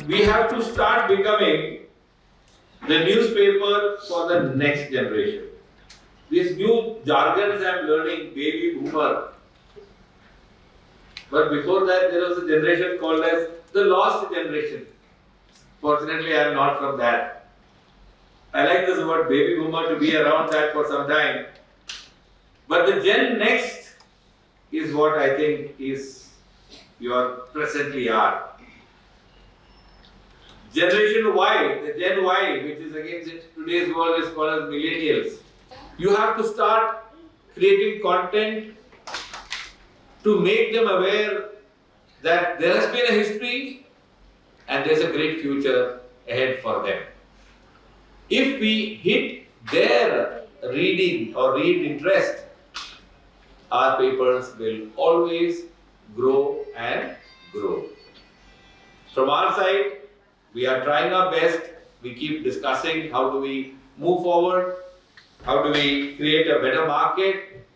we have to start becoming the newspaper for the next generation. These new jargons I am learning, baby boomer. But before that, there was a generation called as the lost generation. Fortunately, I am not from that. I like this word baby boomer to be around that for some time. But the Gen Next is what I think is your presently are. Generation Y, the Gen Y, which is again in today's world is called as millennials. You have to start creating content to make them aware that there has been a history and there's a great future ahead for them. If we hit their reading or read interest, our papers will always grow and grow. From our side, we are trying our best. We keep discussing how do we move forward, how do we create a better market.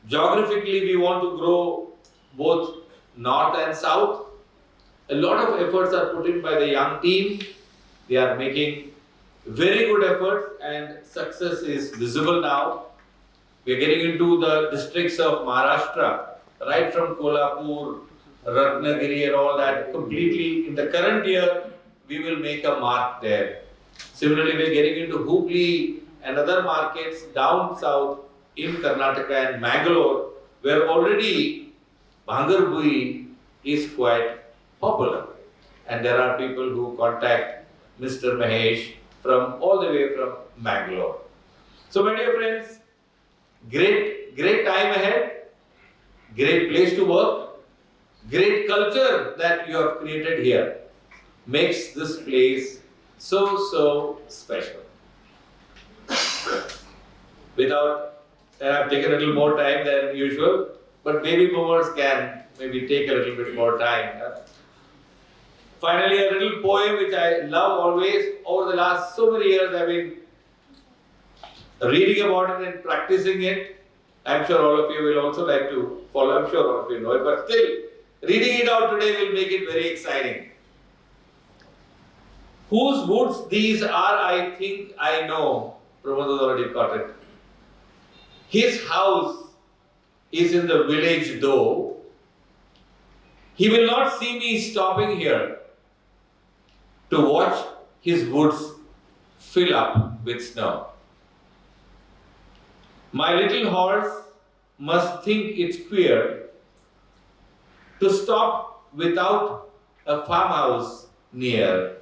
Geographically, we want to grow both north and south. A lot of efforts are put in by the young team. They are making very good efforts and success is visible now. We are getting into the districts of Maharashtra, right from Kolhapur, Ratnagiri and all that completely. In the current year, we will make a mark there. Similarly, we are getting into Hubli and other markets down south in Karnataka and Mangalore, where already Bhangar Bui is quite popular. And there are people who contact Mr. Mahesh from all the way from Mangalore. So, my dear friends, great time ahead, great place to work, great culture that you have created here makes this place so special. And I've taken a little more time than usual, but baby boomers can maybe take a little bit more time. Finally, a little poem which I love always. Over the last so many years, I've been reading about it and practicing it. I'm sure all of you will also like to follow. I'm sure all of you know it, but still, reading it out today will make it very exciting. Whose woods these are, I think I know. Pramod has already got it. His house is in the village though. He will not see me stopping here to watch his woods fill up with snow. My little horse must think it's queer to stop without a farmhouse near.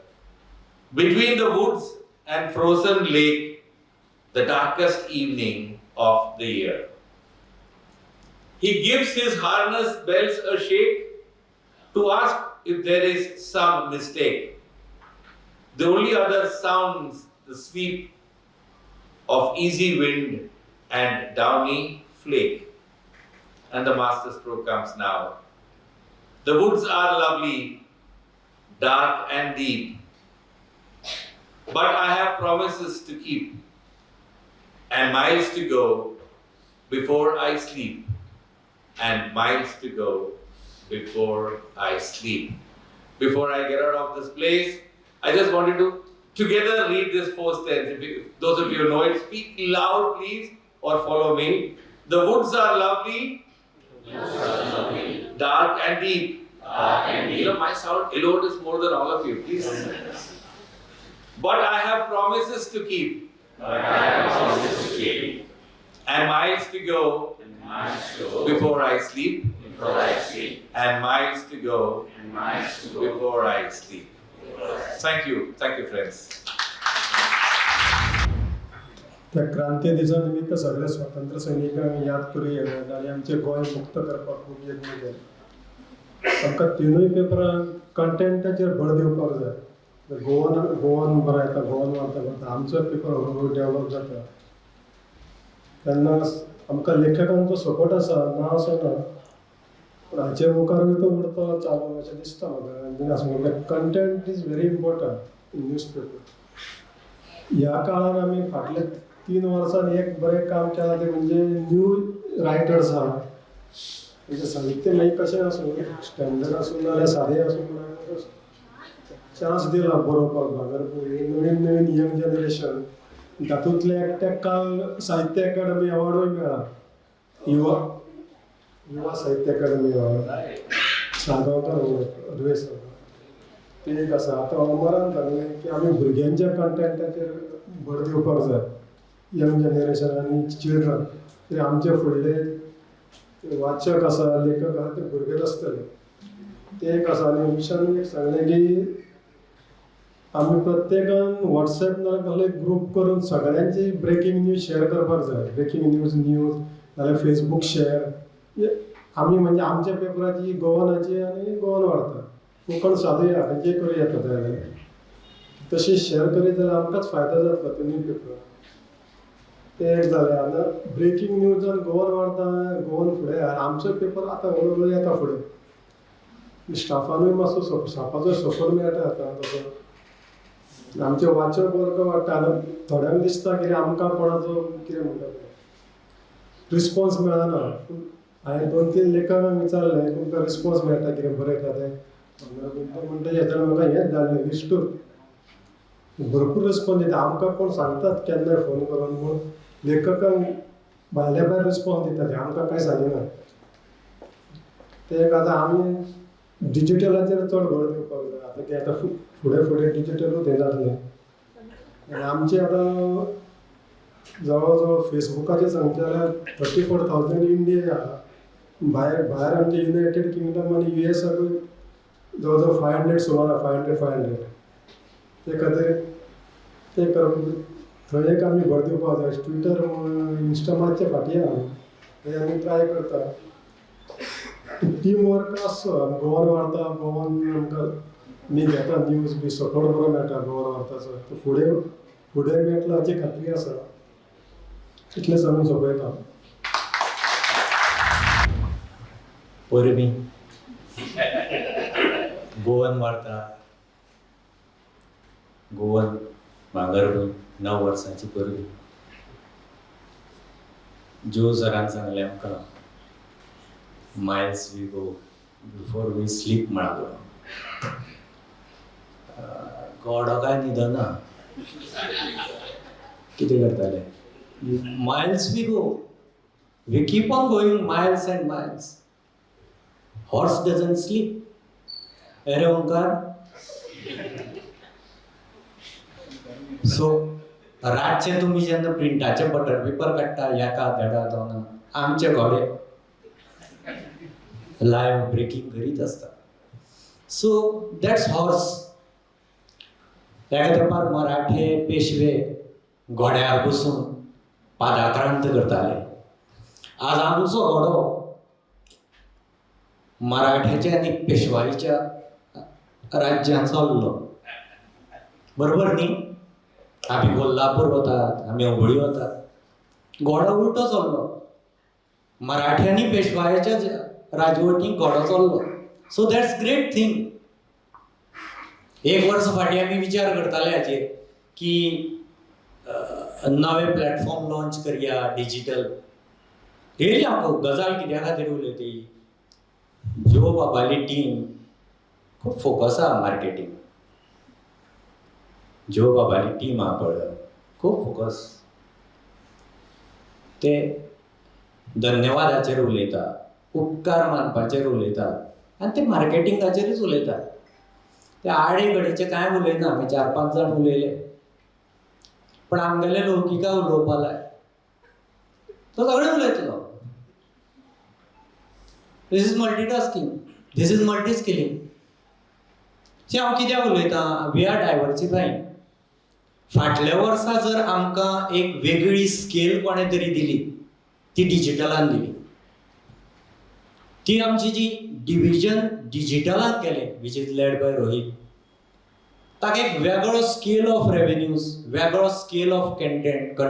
Between the woods and frozen lake, the darkest evening of the year. He gives his harness bells a shake to ask if there is some mistake. The only other sounds the sweep of easy wind and downy flake. And the master stroke comes now. The woods are lovely, dark and deep, but I have promises to keep and miles to go before I sleep, and miles to go before I sleep. Before I get out of this place, I just wanted to together read this fourth stanza. Those of you who know it, speak loud please or follow me. The woods are lovely, dark and deep. You know, my sound alone is more than all of you, please. But I have promises to keep. And miles to go before I sleep. And miles to go before I sleep. Thank you friends. त्या क्रांती दिसा निमित्त सगळे स्वातंत्र्य सैनिकांक याद करूया आनी आमचे गोंय मुक्त करपाक खूब यत्न केले. आमकां तिनूय पेपरांक कंटेंटाचेर भर दिवपाक जाय. गोवन बरयता, गोवन वार्ता आमचो पेपर हळू डेवलप जाता तेन्ना आमकां लेखकांचो सपोर्ट आसा ना असो ना, पूण हाचे मुखारूय तो उरतो चालू अशें दिसता म्हाका. Content is very important in news paper. ह्या काळान आमी फाटले 3 वर्सांनी एक बरें काम केलां तें म्हणजे न्यू रायटर्स आहा. म्हणजे साहित्य मागीर कशें आसूं, स्टँडर्ड आसूं नाल्यार सादें आसूं, चान्स दिला बरोवपाक भांगरभूंय नवीन नवीन यंग जनरेशन तातूंतले एकट्याक काल साहित्य अकादमी अवॉर्डूय मेळ्ळा युवा युवा साहित्य अकादमी अवॉर्ड साळगांवकर रुयस ते एक आसा. आतां अमरान सांगलें की आमी भुरग्यांच्या कंटेंटाचेर भर दिवपाक जाय यंग जनरेशन आनी चिल्ड्रन. ते आमचे फुडले वाचक आसा लेखक आसा ते भुरगेच आसतले ते एक आसा. आनी मिशन एक सांगलें की आमी प्रत्येकान वॉट्सॅप नाजाल्यार एक ग्रूप करून सगळ्यांची ब्रेकींग न्यूज शेअर करपाक जाय. ब्रेकींग न्यूज नाजाल्यार फेसबूक शेअर आमी म्हणजे आमच्या पेपराची गोवनाची आनी गोवन वार्ता कोंकण सादूया जे करूं येता जाय जाल्यार तशी शेअर करीत जाल्यार आमकांच फायदो जातलो ते न्यूज पेपर. ते एक जालें. आतां ब्रेकींग न्यूजान गोवन वार्ता गोवन फुडें आमचो पेपर आतां हळू येता फुडें. स्टाफानूय मातसो स्टाफाचो सपोर्ट मेळटा आतां तसो. आमचे वाचक वर्ग वाडटा. थोड्यांक दिसता कितें आमकां कोणाचो कितें म्हणटा रिस्पॉन्स मेळना. हांवें 2-3 लेखकांक विचारलें तुमकां रिस्पॉन्स मेळटा कितें बरयता तें म्हणटा हेजेर म्हाका हेंच धाडलें लिस्टूच भरपूर रिस्पॉन्स दिता. आमकां कोण सांगतात केन्नाय फोन करून पूण लेखकांक भायल्या भायर रिस्पॉन्स दिता ते आमकां कांय सांगिना. ते एक आतां आमी डिजिटलाचेर चड भर दिवपाक जाय. आतां की आतां फुडें फुडें डिजिटलूच हें जातलें. आनी आमचें आतां जवळ जवळ फेसबुकाचेर सांगचे जाल्यार 34,000 इंडिया आहा. भायर आमचे युनायटेड किंगडम आनी युएसाकूय जवळ जवळ 500 सुमार आहा. 500. ते खातीर ते थंय एक आमी भर दिवपाक जाय. ट्विटर इंस्टाग्रामाचे फाटीं आहा ते आमी ट्राय करता. टीम वर्क आसचो. गोवन वार्ता गोवन आमकां न्ही घेता न्यूज बी सपोर्ट बरो मेळटा गोवन वार्ताचो. फुडें फुडें मेळटलो हाची खात्री आसा. इतलें सांगून सोंपयता. परबीं गोवन वार्ता गोवन भांगरभूंय 9 वर्सांची परबीं. जो सरान सांगलें आमकां miles we go before we sleep म्हणालो. गॉडो काय न्हिदना कितें करताले. Miles we go we keep on going miles and miles. Horse doesn't sleep. अरे ओंकार. सो रातचे तुमी जेन्ना प्रिंटाचे बटर पेपर काडटा एका देडा दोना आमचे घोडे लायव्ह ब्रेकिंग करीत आसता. So that's horse. एका तेंपार मराठे पेशवे घोड्यार बसून पादाक्रांत करताले. आज आमचो घोडो मराठ्याच्या आनी पेशवाईच्या राज्यांत चल्लो. बरोबर न्ही. आमी कोल्हापूर वतात आमी हुबळी वतात. घोडो उलटो चल्लो. मराठ्यांनी पेशवायाच्या राजवटीक घोडो चल्लो. So that's great thing. 1 वर्स फाटीं आमी विचार करताले हाचेर की नवे प्लॅटफॉर्म लॉन्च करया डिजिटल. रियली हांव गजाल कित्या खातीर उलयता ही. जो बाबाली टीम खूब फोकस आहा मार्केटींग. जो बाबाली टीम आहा पळय खूब फोकस. ते धन्यवादाचेर उलयता उपकार मानपाचेर उलयता आनी ते मार्केटिंगाचेरूच उलयता. ते आडे घडीचे कांय उलयना. आमी 4-5 जाण उलयले पण आमगेले लौकिका उलोवपा लाय तो सगळें उलयतलो. This is multitasking. This is multi skilling. सी हांव कित्याक उलयतां. We are diversifying. फाटल्या वर्सा जर आमकां एक वेगळी स्केल कोणें तरी दिली ती डिजिटलान दिली. ती आमची जी डिविजन डिजिटलाक केलें which is led by Rohit. ताका एक वेगळो स्केल ऑफ रेवेन्यूज वेगळो स्केल ऑफ कंटेंट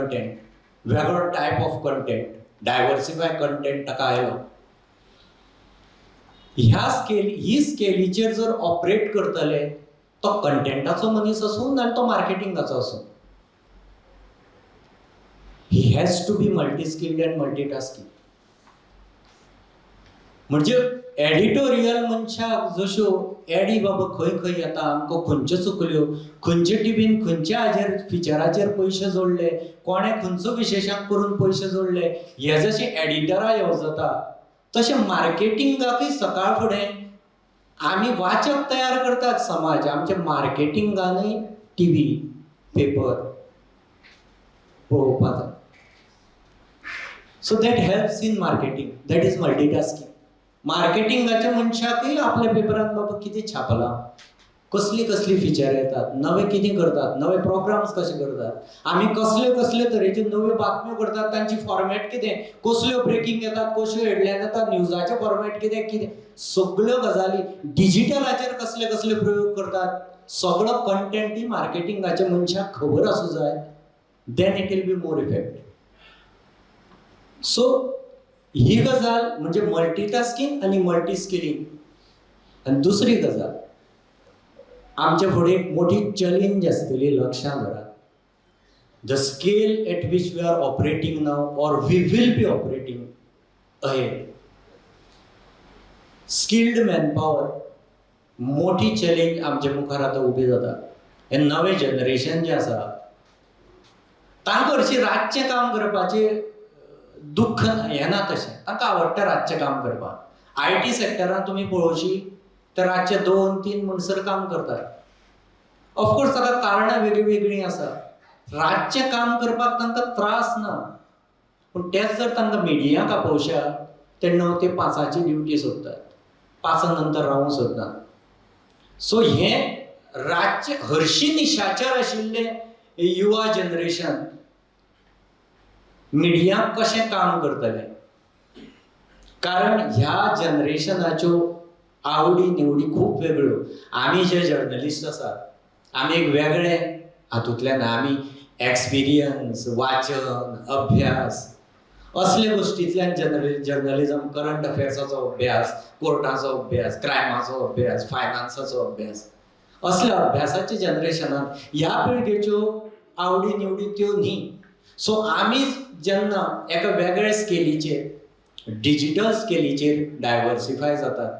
वेगळो टायप ऑफ कंटेंट डायवर्सिफाय कंटेंट ताका आयलो. ही स्केलीचेर जर ऑपरेट करतले तो कंटेंटाचो मनीस आसूं ना तो मार्केटिंगाचो आसूं. He has to be multi skilled and multitasking. म्हणजे एडिटोरियल मनशाक जश्यो एडी बाबा खंय खंय येता, आमकां खंयच्यो चुकल्यो, खंयचे टिवीन खंयच्या हाजेर फिचराचेर पयशे जोडले, कोणे खंयचो विशेशांक करून पयशे जोडले, हे जशे एडिटरां येवजता तशें मार्केटिंगाकय सकाळ फुडें आमी वाचक तयार करतात. समाज आमच्या मार्केटिंगानय टीव्ही पेपर पळोवपाक जाय. So that helps in marketing. That is multitasking. मार्केटिंगाच्या मनशाकय आपल्या पेपरान बाबा कितें छापलां, कसली कसली फिचर येतात, नवे कितें करतात, नवे प्रोग्राम्स कशे करतात, आमी कसले कसले तरेच्यो नव्यो बातम्यो करतात, तांची फॉर्मॅट कितें, कसल्यो ब्रेकिंग येतात, कश्यो हेडलायन येतात, न्यूजाचे फॉर्मॅट कितें कितें सगळ्यो गजाली, डिजिटलाचेर कसले कसले प्रयोग करतात, सगळो कंटेंट ही मार्केटिंगाच्या मनशाक खबर आसूं जाय. Then it will be more effective. So ही गजाल म्हणजे मल्टीटास्किंग आणि मल्टी स्किलिंग. आणि दुसरी गजाल आमच्या फुडें एक मोठी चॅलेंज आसतली, लक्षांत धरात. The scale at which we are operating now or we will be operating ahead. Skilled manpower मोठी चॅलेंज आमच्या मुखार आतां उबी जाता. हे नवे जनरेशन जे आसा तांकां हरशीं रातचें काम करपाचें दुख्ख हें ना, तशें तांकां आवडटा रातचें काम करपाक. IT सॅक्टरांत तुमी पळोवशी तर रातचे 2-3 म्हणसर काम करतात. ऑफकोर्स ताका कारणां वेगळीं वेगळीं आसा. रातचें काम करपाक तांकां त्रास ना, पूण तेच जर तांकां मिडियाक आपोवशा ते 9 ते 5ची ड्युटी सोदतात, 5 नंतर रावूंक सोदनात. सो हें रातचें हरशीं निशाचर आशिल्लें युवा जनरेशन मिडियाक कशें काम करतलें. कारण ह्या जनरेशनाच्यो आवडी निवडी खूब वेगळ्यो. आमी जे जर्नलिस्ट आसात आमी एक वेगळे हातूंतल्यान आमी एक्सपिरियन्स, वाचन, अभ्यास असले गोश्टींतल्यान जर्नलिझम, करंट अफेर्साचो अभ्यास, कोर्टाचो अभ्यास, क्रायमाचो अभ्यास, फायनान्साचो अभ्यास, असल्या अभ्यासाच्या जनरेशनान ह्या पिळगेच्यो आवडी निवडी त्यो न्ही. सो आमी जेन्ना एका वेगळ्या स्केलीचेर, डिजिटल स्केलीचेर डायवर्सिफाय जातात,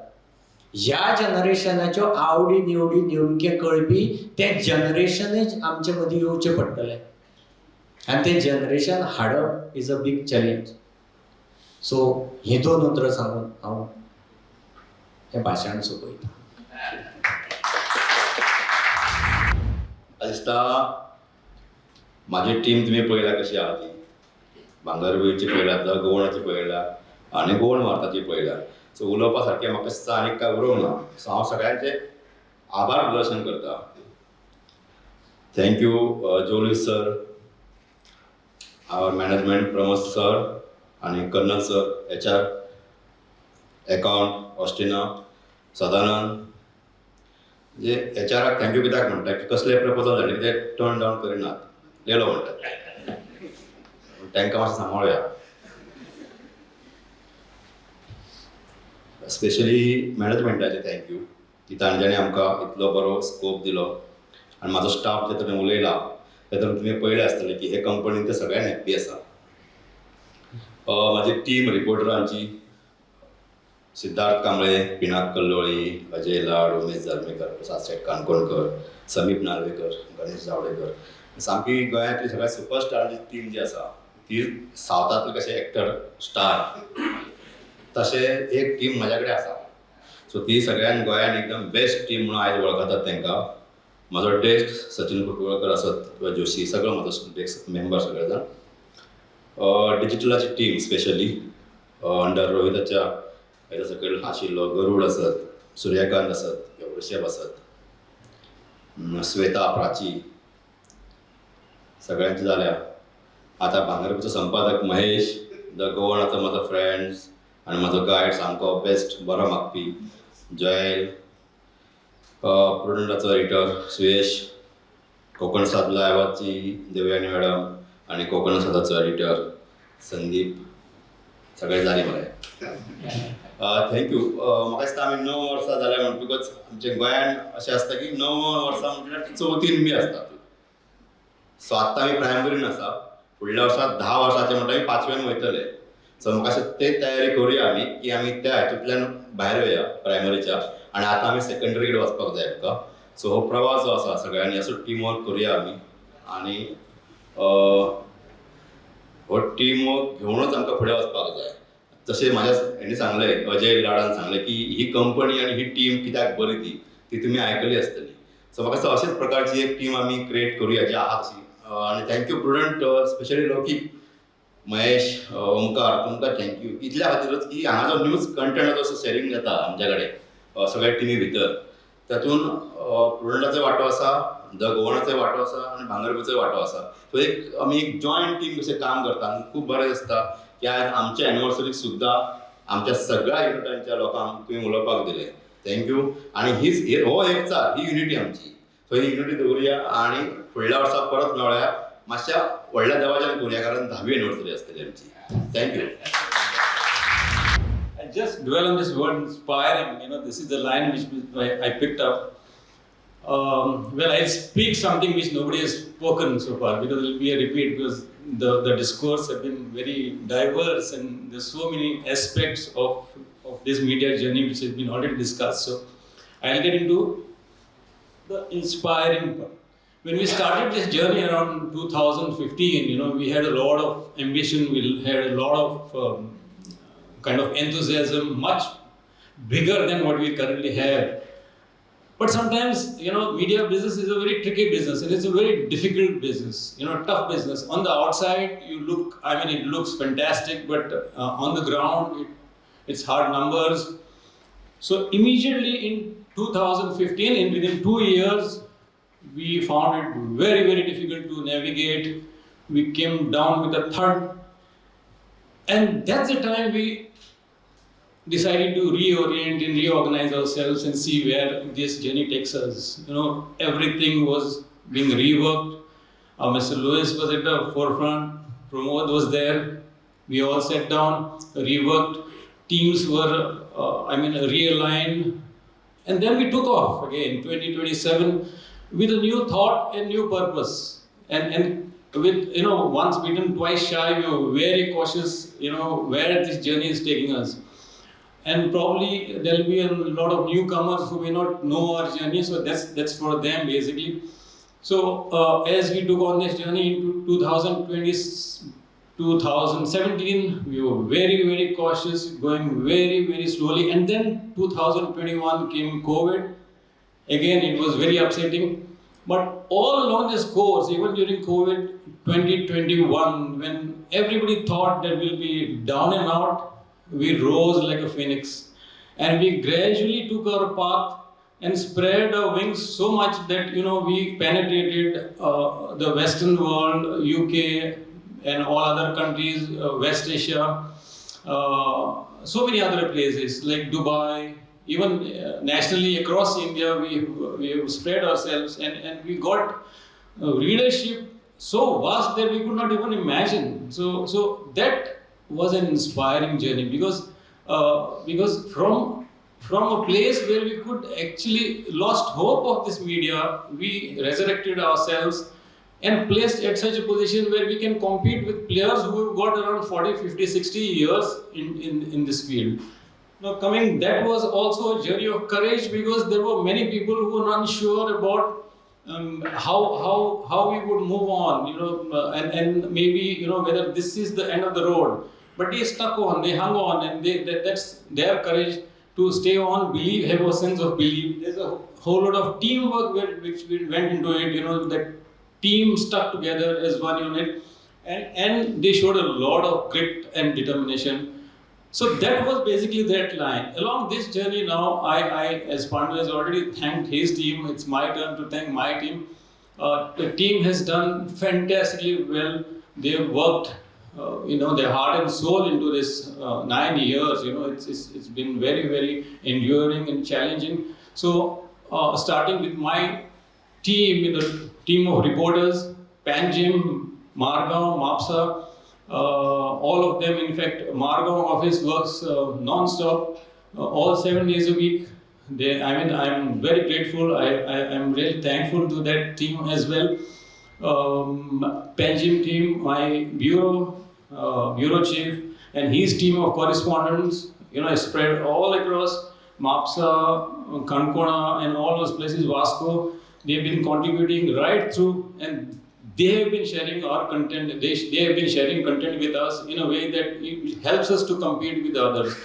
ह्या जनरेशनाच्यो आवडी निवडी नेमके कळपी तें जनरेशनच आमचे मदीं येवचें पडटलें. आनी तें जनरेशन हाडप इज अ बीग चॅलेंज. सो ही 2 उतरां सांगून हांव हें भाशण सोंपयतां. दिसता माझी टीम तुम्ही पळयला कशी आहा ती. भांगरभूंयची पळयला, द गोवणाची पळयला आनी गोवन भारताची पळयला. सो उलोवपा सारकें म्हाका दिसता आनीक कांय उरोवंक ना. सो हांव सगळ्यांचे आभार प्रदर्शन करता. Thank you Jolly sir, our management, Pramod sir आनी colonel sir, HR, account, Austina, Sadanand. जे HRाक थँक्यू कित्याक म्हणटा की कसले प्रपोजल धाडले ते टर्न डावन करिनात, लेलो म्हणटात. तांकां मातशें सांबाळुया. स्पेशली मॅनेजमेंटाचे थँक्यू की तांच्यांनी आमकां इतलो बरो स्कोप दिलो. आनी म्हाजो स्टाफ जे तुमी उलयला ते तर तुमी पळयलें आसतलें की हे कंपनीन ते सगळ्यांक हॅप्पी आसा. म्हाजी टीम रिपोर्टरांची सिद्धार्थ कांबळे, पिनाक कल्लोळी, अजय लाड, उमेश जालमेकर, प्रसाद शेट काणकोणकर, समीप नार्वेकर, गणेश जावडेकर, सामकी गोंयांतली सगळ्यात सुपरस्टारांची टीम जी आसा ती सावथांतले कशे एक्टर स्टार तशें एक टीम म्हाज्या कडेन आसा. सो ती सगळ्यान गोंयान एकदम बेस्ट टीम म्हणून आयज वळखतात तांकां. म्हाजो डेस्क सचिन कुटवळकर आसत किंवा जोशी, सगळो म्हाजो डेस्क मेंबर सगळे जाण. डिजिटलाची टीम स्पेशली अंडर रोहिताच्या हेच्या सकयल आशिल्लो गरुड आसत, सूर्यकांत आसत, वृषभ आसत, श्वेता, प्राची, सगळ्यांची जाल्या. आतां भांगरभूंयचो संपादक महेश, द गोवनाचो म्हाजो फ्रेंड्स आनी म्हाजो गायड, सामको बेस्ट बरो मागपी जयल, प्रुडंटाचो एडिटर सुयेश, कोकण साद लायवाची देवयानी मॅडम आनी कोकण सादाचो एडिटर संदीप, सगळे जाली मरे. थँक्यू. म्हाका दिसता आमी 9 वर्सां जाल्या म्हणटकूच आमच्या गोंयान अशें आसता की 9 वर्सां म्हणल्यार चवथीन बी आसतात. सो आत्तां आमी प्रायमरीन आसा. फुडल्या वर्सा 10 वर्साचे म्हणटा आमी 5वेन वयतले. सो म्हाका अशें ते तयारी करुया आमी की आमी त्या हातूंतल्यान भायर येवया प्रायमरीच्या आनी आतां आमी सेकंडरीकडे वचपाक जाय आमकां. सो हो प्रवास जो आसा सगळ्यांनी असो टीम वर्क करुया आमी आनी हो टीम वर्क घेवनूच आमकां फुडें वचपाक जाय. जशें म्हाज्या हेणी सांगलें, अजय लाडान सांगलें की ही कंपनी आनी ही टीम कित्याक बरी ती तुमी आयकली आसतली. सो म्हाका दिसता अशेच प्रकारची एक टीम आमी क्रिएट करुया जी आहा तशी. आनी thank you prudent, specially Laukik, Mahesh, Omkar, तुमकां थँक्यू इतल्या खातीरच की हांगा जो न्यूज कंटेंट जो शेअरिंग जाता आमच्या कडेन सगळ्या टिमी भितर, तातूंत प्रुडंटाचो वांटो आसा, द गोवनाचो वांटो आसा आनी भांगरभूंयचो वांटो आसा. सो आमी एक जॉयंट टीम कशें काम करता आनी खूब बरें दिसता की आज आमच्या एनिवर्सरीक सुद्दां आमच्या सगळ्या युनिटांच्या लोकांक तुवें उलोवपाक दिलें. थँक्यू. आनी हो एकचार, ही युनिटी आमची. सो ही युनिटी दवरुया आनी फुडल्या वर्सा परत मेळुया. मातशा व्हडल्या दबाज्यान करुया कारण 10वी एनिवर्सरी आसतली आमची. Thank you. I just dwell on this word inspiring. This is the line which I picked up. Well, I'll speak something which nobody has spoken so far because it will be a repeat because the discourse have been very diverse and there's so many aspects of this media journey which has been already discussed. So I'll get into the inspiring part. When we started this journey around 2015, we had a lot of ambition, we had a lot of kind of enthusiasm, much bigger than what we currently have. But sometimes, media business is a very tricky business and it's a very difficult business, tough business. On the outside, it looks fantastic, but on the ground, it's hard numbers. So immediately in 2015, within 2 years, we found it very, very difficult to navigate. We came down with a thud. And that's the time we decided to reorient and reorganize ourselves and see where this journey takes us. Everything was being reworked. Mr. Lewis was at the forefront. Pramod was there. We all sat down, reworked. Teams were, realigned. And then we took off again, 2027. With a new thought and new purpose, and with once bitten, twice shy. We were very cautious, where this journey is taking us, and probably there will be a lot of newcomers who may not know our journey. So that's for them basically. So as we took on this journey into 2017, we were very, very cautious, going very, very slowly, and then 2021 came COVID. Again, it was very upsetting. But all along this course, even during COVID 2021, when everybody thought that we'll be down and out, we rose like a phoenix. And we gradually took our path and spread our wings so much that, we penetrated the Western world, UK, and all other countries, West Asia, so many other places like Dubai. Even nationally across India, we have spread ourselves and we got readership so vast that we could not even imagine. So that was an inspiring journey because from a place where we could actually lost hope of this media, we resurrected ourselves and placed at such a position where we can compete with players who have got around 40, 50, 60 years in this field. Now that was also a journey of courage because there were many people who were unsure about how we would move on, and maybe whether this is the end of the road. But they stuck on, they hung on, and that's their courage to stay on, believe, have a sense of belief. There's a whole lot of teamwork which we went into it. That team stuck together as one unit, and they showed a lot of grit and determination. So that was basically that line. Along this journey now, I as Pandu has already thanked his team, it's my turn to thank my team. The team has done fantastically well. They have worked, their heart and soul into this 9 years. It's been very, very enduring and challenging. So starting with my team, with the team of reporters, Panjim, Margaon, Mapsa, all of them. In fact, Margaon office works non-stop, all 7 days a week. I'm very grateful. I'm really thankful to that team as well. Panjim team, my bureau chief, and his team of correspondents, spread all across Mapsa, Konkani, and all those places, Vasco. They've been contributing right through, and they have been sharing our content. They have been sharing content with us in a way that it helps us to compete with others.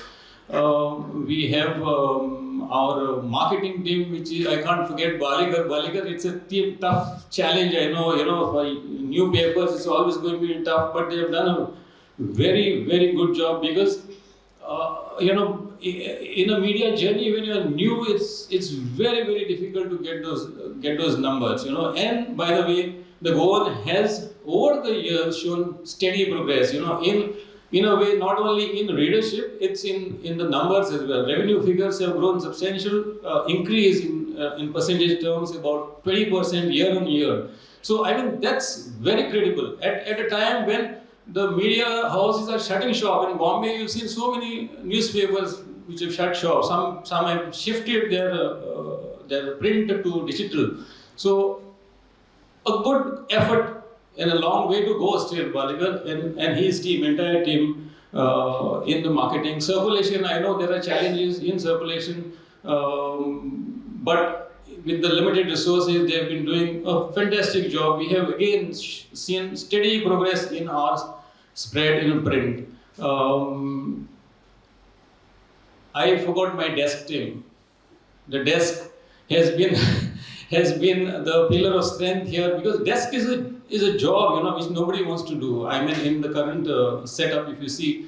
We have our marketing team, which is, I can't forget, Baligar. Baligar, it's a tough challenge. I know, for new papers, it's always going to be tough, but they have done a very, very good job because, in a media journey, when you're new, it's very, very difficult to get those numbers, And by the way, the Goan has over the years shown steady progress, in a way, not only in readership, it's in the numbers as well. Revenue figures have grown substantial increase in percentage terms, about 20% year on year. So that's very credible. At a time when the media houses are shutting shop in Bombay, you've seen so many newspapers which have shut shop. Some have shifted their print to digital. So a good effort and a long way to go still, Baligar and his team, entire team in the marketing. Circulation, I know there are challenges in circulation, but with the limited resources, they have been doing a fantastic job. We have again seen steady progress in our spread in print. I forgot my desk team. The desk has been has been the pillar of strength here because desk is a job which nobody wants to do. I mean, in the current setup, if you see,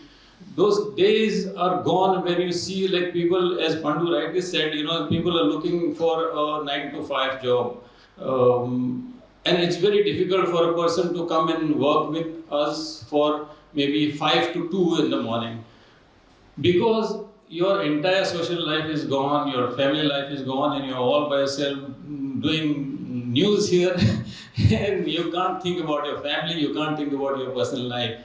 those days are gone where you see like people, as Pandu rightly said, people are looking for a 9 to 5 job. And it's very difficult for a person to come and work with us for maybe 5 to 2 in the morning. Because your entire social life is gone, your family life is gone, and you're all by yourself doing news here, and you can't think about your family, you can't think about your personal life.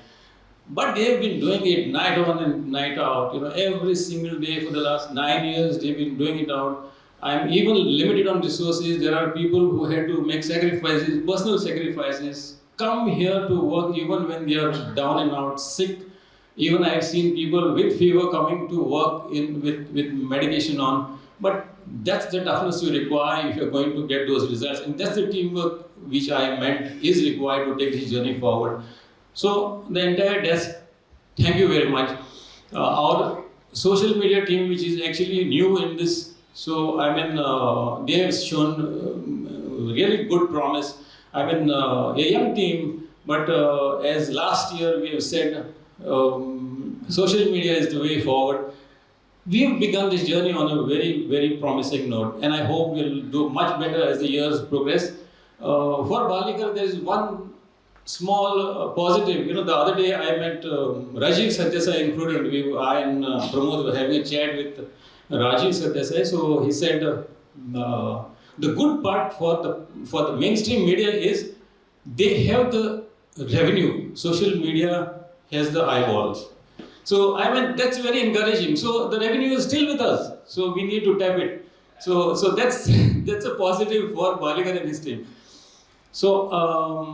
But they've been doing it night on and night out, every single day for the last 9 years, they've been doing it out. I'm even limited on resources. There are people who had to make sacrifices, personal sacrifices, come here to work even when they are down and out, sick. Even I've seen people with fever coming to work with medication on. But that's the toughness you require if you're going to get those results. And that's the teamwork which I meant is required to take this journey forward. So the entire desk, thank you very much. Our social media team, which is actually new in this, so they have shown really good promise. A young team, but as last year we have said, social media is the way forward. We have begun this journey on a very, very promising note, and I hope we'll do much better as the years progress. For Baligar, there is one small positive. The other day I met Rajiv Satyasai in Prudent. I and Pramod were having a chat with Rajiv Satyasai. So he said the good part for the mainstream media is they have the revenue. Social media has the eyeballs. So that's very encouraging. So the revenue is still with us. So we need to tap it. So that's a positive for Baligar and his team. So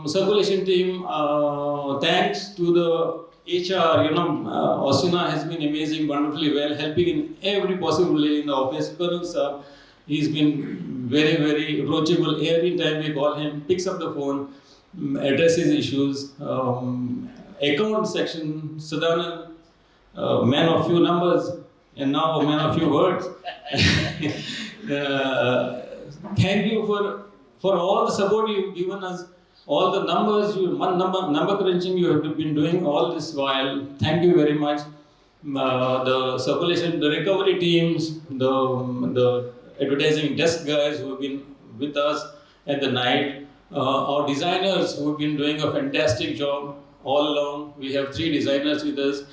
circulation team, thanks to the HR, Osina has been amazing, wonderfully well, helping in every possible way in the office. Colonel sir, he's been very, very approachable. Every time we call him, picks up the phone, addresses issues. Account section, Sadanand, man of few numbers, and now a man of few words. Thank you for all the support you've given us, all the numbers, number crunching you have been doing all this while. Thank you very much. The circulation, the recovery teams, the advertising desk guys who have been with us at the night, our designers who have been doing a fantastic job all along. We have 3 designers with us.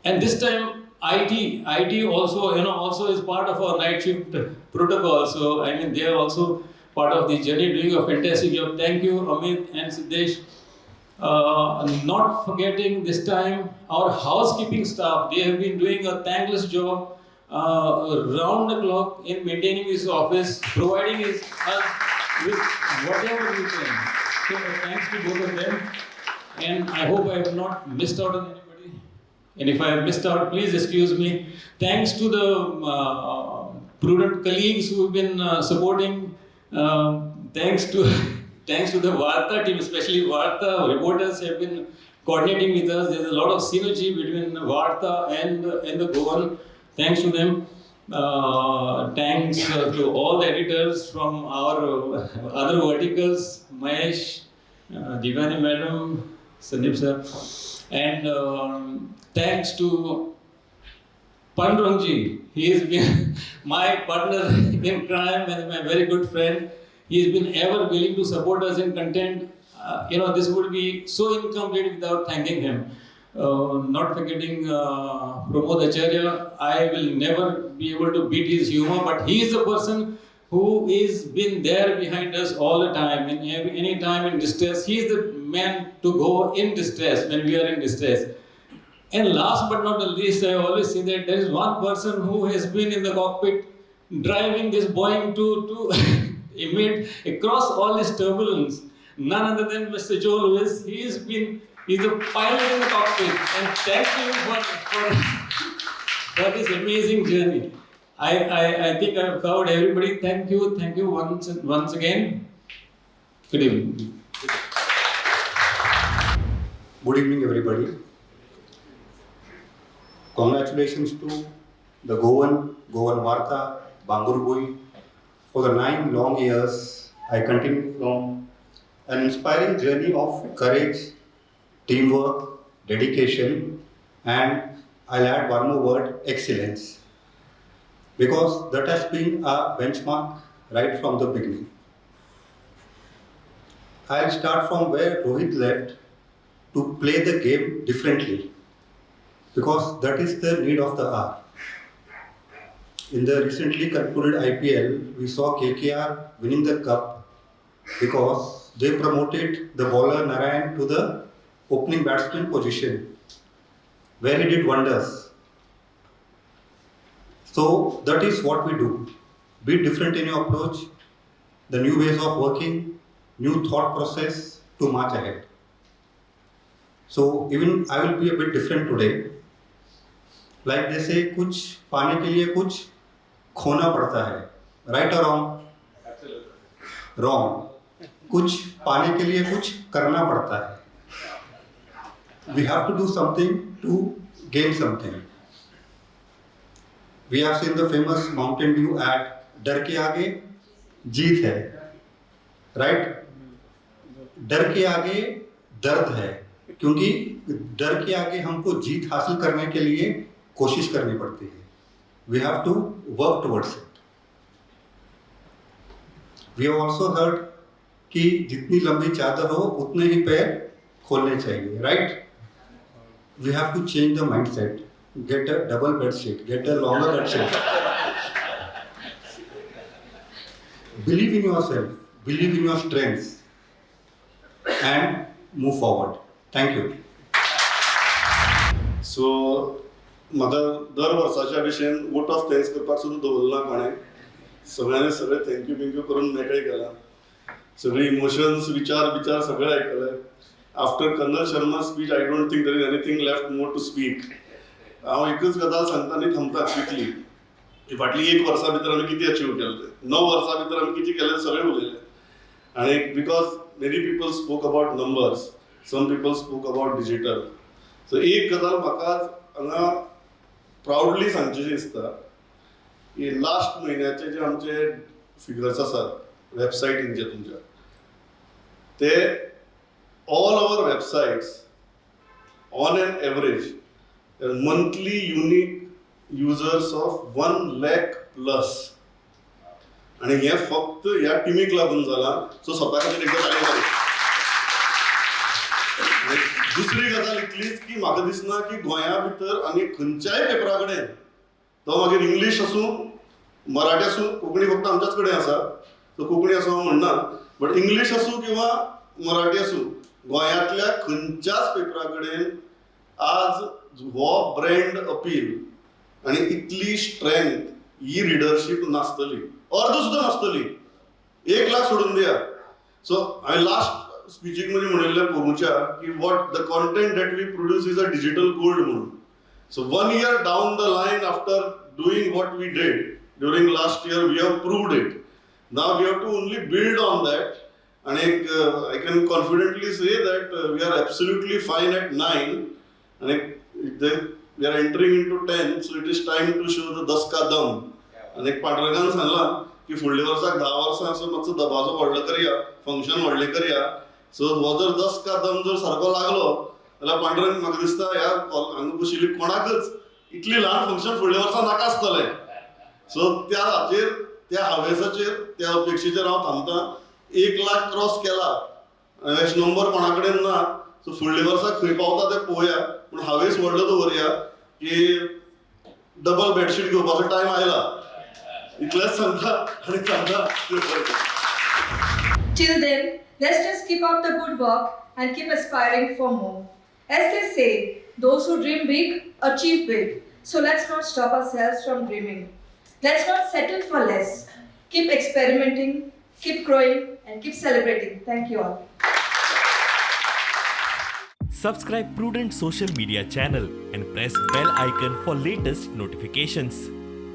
And this time, IT also is part of our night shift protocol. So they are also part of the journey, doing a fantastic job. Thank you, Amit and Siddesh. Not forgetting this time our housekeeping staff. They have been doing a thankless job round the clock in maintaining this office, providing us with whatever we can. So thanks to both of them. And I hope I have not missed out on anybody. And if I have missed out, please excuse me. Thanks to the Prudent colleagues who have been supporting. Thanks to thanks to the Varta team, especially Varta reporters have been coordinating with us. There's a lot of synergy between Varta and the Goan. Thanks to them. Thanks to all the editors from our other verticals, Mahesh, Divani madam, Sandeep sir, and thanks to Pandurangji. He has been my partner in crime and my very good friend. He has been ever willing to support us in content. This would be so incomplete without thanking him. Not forgetting Pramod Acharya, I will never be able to beat his humor, but he is the person who is been there behind us all the time. In any time in distress, he is the man to go in distress when we are in distress. And last but not the least, I always say that there is one person who has been in the cockpit driving this Boeing to emit across all this turbulence. None other than Mr. Joe Lewis. He's the pilot in the cockpit. And thank you for this amazing journey. I think I've covered everybody. Thank you once again. Good evening. Good evening, everybody. Congratulations to the Goan Varta, Bangurgui. For the 9 long years, I continue from an inspiring journey of courage, teamwork, dedication, and I'll add one more word, excellence. Because that has been a benchmark right from the beginning. I'll start from where Rohit left to play the game differently. Because that is the need of the hour. In the recently concluded IPL, we saw KKR winning the cup because they promoted the bowler Narayan to the opening batsman position, where he did wonders. So that is what we do. Be different in your approach, the new ways of working, new thought process to march ahead. So even I will be a bit different today. Like they say, कुछ पाने के लिए कुछ खोना पड़ता है, right or wrong? Absolutely. Wrong. कुछ पाने के लिए कुछ करना पड़ता है. We have to do something to gain something. We have seen the famous Mountain Dew ad, डर के आगे जीत है, right? डर के आगे दर्द है, क्योंकि डर के आगे हमको जीत हासिल करने के लिए कोशिश करनी पड़ती है. We have to work towards it. We have also heard कि जितनी लंबी चादर हो उतने ही पैर खोलने चाहिए, right? We have to change the mindset. Get a double bed sheet. Get a longer bed sheet. Believe in yourself. Believe in your strengths. And move forward. Thank you. So, म्हाका दर वर्साच्या भशेन वोट ऑफ थँक्स करपाक सुद्दां दवरला कोणें. सगळ्यांनी सगळे thank you करून मेकळे केला. सगळे इमोशन्स विचार सगळे आयकले. After colonel Sharma speech I don't think there is anything left more to speak. हांव एकच गजाल सांगता आनी थांबता क्विकली की फाटली 1 वर्सा भितर आमी कितें अचीव केलें, 9 वर्सां भितर आमी कितें केलें सगळें उलयलें. आनी because many people spoke about numbers, some people spoke about digital. So एक गजाल म्हाका हांगा प्राउडली सांगचें दिसता की लास्ट म्हयन्याचे जे आमचे फिगर्स आसात वेबसायटींचे तुमच्या, ते all our websites on an average monthly unique users of 1 lakh+. आणि हे फक्त ह्या टिमीक लागून जाला. सो स्वता खातीर एकदा ताळी मारूं. दुसरी गजाल इतलीच की म्हाका दिसना की गोंया भितर आनी खंयच्याय पेपरा कडेन, तो मागीर इंग्लीश आसूं, मराठी आसूं, कोंकणी फक्त आमच्याच कडेन आसा, सो कोंकणी आसूं हांव म्हणना, बट इंग्लीश आसूं किंवा मराठी आसूं, गोंयांतल्या खंयच्याच पेपरा कडेन आज हो ब्रँड अपील आनी इतली स्ट्रेंथ ही रिडरशीप नासतली, अर्द सुद्दां नासतली. 1 लाख सोडून दिया. सो हांवें लास्ट स्पीचीक मध्ये म्हणिल्लें पोरूच्या की what the content that we produce is a digital gold म्हणून. So 1 year down the line after doing what we did during last year, we have proved it. Now we have to only build on that. And I can confidently say that we are absolutely fine at 9. And we are entering into 10, so it is time to show the 10 का दम. And पांडुरंगान Sangla की फुडल्या वर्साक 10 वर्सां असो मातसो दबाजो व्हडलो करया, फंक्शन व्हडलें करया. सो हो जर 10 का दम जर सारको लागलो जाल्यार पांडुरंग म्हाका दिसता ह्या हांगा बशिल्ली कोणाकच इतली ल्हान फंक्शन फुडल्या वर्सा नाका आसतलें. सो त्या हाचेर, त्या हावेसाचेर, त्या अपेक्षेचेर हांव थांबतां. 1 लाख क्रॉस केला, नंबर कोणा कडेन ना. सो फुडल्या वर्साक खंय पावता तें पळोवया. पूण हावेस व्हडलो दवरया की डबल बेडशीट घेवपाचो टायम आयला. इतलेंच सांगता आनी सांगता. Till then, let's just keep up the good work and keep aspiring for more. As they say, those who dream big achieve big. So let's not stop ourselves from dreaming. Let's not settle for less. Keep experimenting, keep growing, and keep celebrating. Thank you all. Subscribe Prudent social media channel and press bell icon for latest notifications.